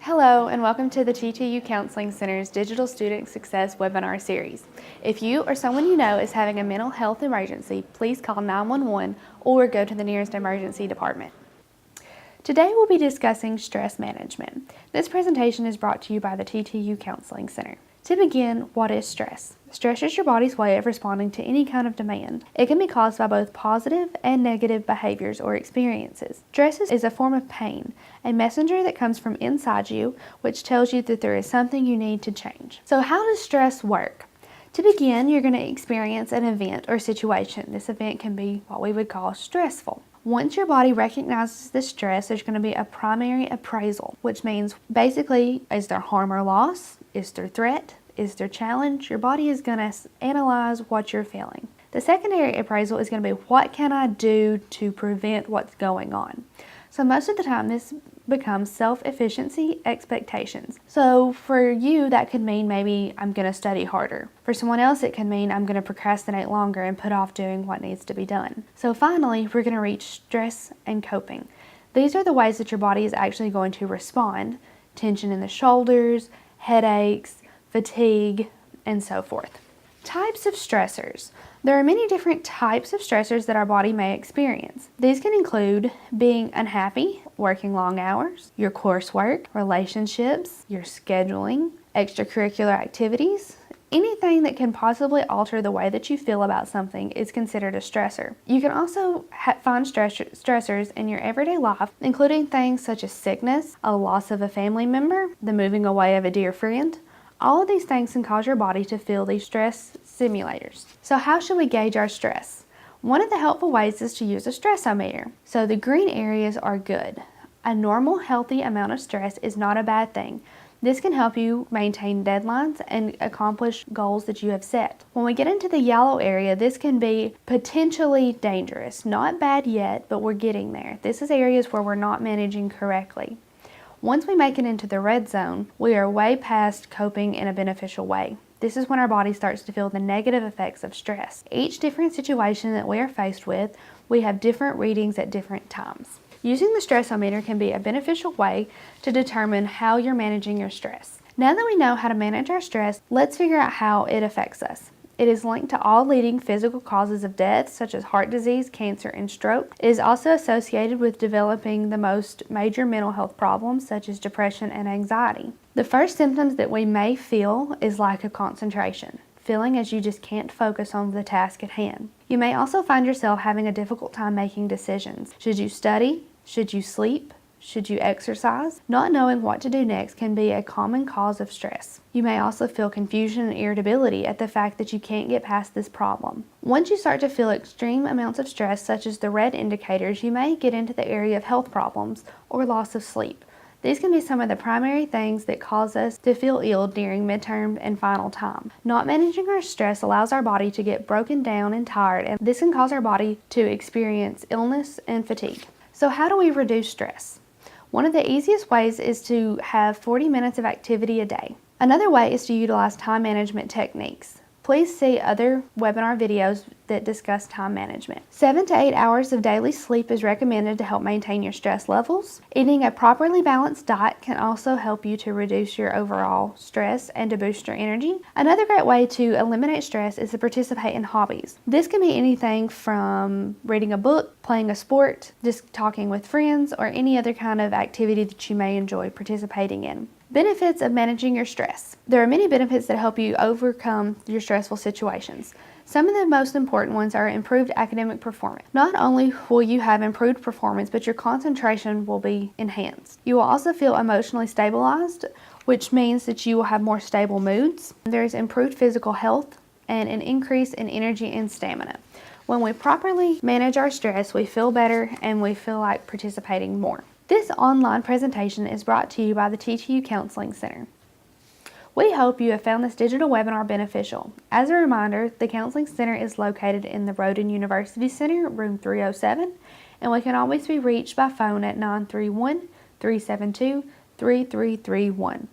Hello and welcome to the TTU Counseling Center's Digital Student Success webinar series. If you or someone you know is having a mental health emergency, please call 911 or go to the nearest emergency department. Today we'll be discussing stress management. This presentation is brought to you by the TTU Counseling Center. To begin, what is stress? Stress is your body's way of responding to any kind of demand. It can be caused by both positive and negative behaviors or experiences. Stress is a form of pain, a messenger that comes from inside you, which tells you that there is something you need to change. So how does stress work? To begin, you're going to experience an event or situation. This event can be what we would call stressful. Once your body recognizes the stress, there's going to be a primary appraisal, which means basically, is there harm or loss? Is there threat? Is there challenge? Your body is going to analyze what you're feeling. The secondary appraisal is going to be, what can I do to prevent what's going on? So most of the time this becomes self-efficiency expectations. So for you, that could mean maybe I'm going to study harder. For someone else, it can mean I'm going to procrastinate longer and put off doing what needs to be done. So finally, we're going to reach stress and coping. These are the ways that your body is actually going to respond. Tension in the shoulders, headaches, fatigue, and so forth. Types of stressors. There are many different types of stressors that our body may experience. These can include being unhappy, working long hours, your coursework, relationships, your scheduling, extracurricular activities. Anything that can possibly alter the way that you feel about something is considered a stressor. You can also find stressors in your everyday life, including things such as sickness, a loss of a family member, the moving away of a dear friend. All of these things can cause your body to feel these stress simulators. So how should we gauge our stress? One of the helpful ways is to use a stressometer. So the green areas are good. A normal, healthy amount of stress is not a bad thing. This can help you maintain deadlines and accomplish goals that you have set. When we get into the yellow area, this can be potentially dangerous. Not bad yet, but we're getting there. This is areas where we're not managing correctly. Once we make it into the red zone, we are way past coping in a beneficial way. This is when our body starts to feel the negative effects of stress. Each different situation that we are faced with, we have different readings at different times. Using the stressometer can be a beneficial way to determine how you're managing your stress. Now that we know how to manage our stress, let's figure out how it affects us. It is linked to all leading physical causes of death, such as heart disease, cancer, and stroke. It is also associated with developing the most major mental health problems, such as depression and anxiety. The first symptoms that we may feel is lack of concentration, feeling as you just can't focus on the task at hand. You may also find yourself having a difficult time making decisions. Should you study? Should you sleep? Should you exercise? Not knowing what to do next can be a common cause of stress. You may also feel confusion and irritability at the fact that you can't get past this problem. Once you start to feel extreme amounts of stress, such as the red indicators, you may get into the area of health problems or loss of sleep. These can be some of the primary things that cause us to feel ill during midterm and final time. Not managing our stress allows our body to get broken down and tired, and this can cause our body to experience illness and fatigue. So how do we reduce stress? One of the easiest ways is to have 40 minutes of activity a day. Another way is to utilize time management techniques. Please see other webinar videos that discuss time management. 7 to 8 hours of daily sleep is recommended to help maintain your stress levels. Eating a properly balanced diet can also help you to reduce your overall stress and to boost your energy. Another great way to eliminate stress is to participate in hobbies. This can be anything from reading a book, playing a sport, just talking with friends, or any other kind of activity that you may enjoy participating in. Benefits of managing your stress. There are many benefits that help you overcome your stressful situations. Some of the most important ones are improved academic performance. Not only will you have improved performance, but your concentration will be enhanced. You will also feel emotionally stabilized, which means that you will have more stable moods. There is improved physical health and an increase in energy and stamina. When we properly manage our stress, we feel better and we feel like participating more. This online presentation is brought to you by the TTU Counseling Center. We hope you have found this digital webinar beneficial. As a reminder, the Counseling Center is located in the Rhoden University Center, room 307, and we can always be reached by phone at 931-372-3331.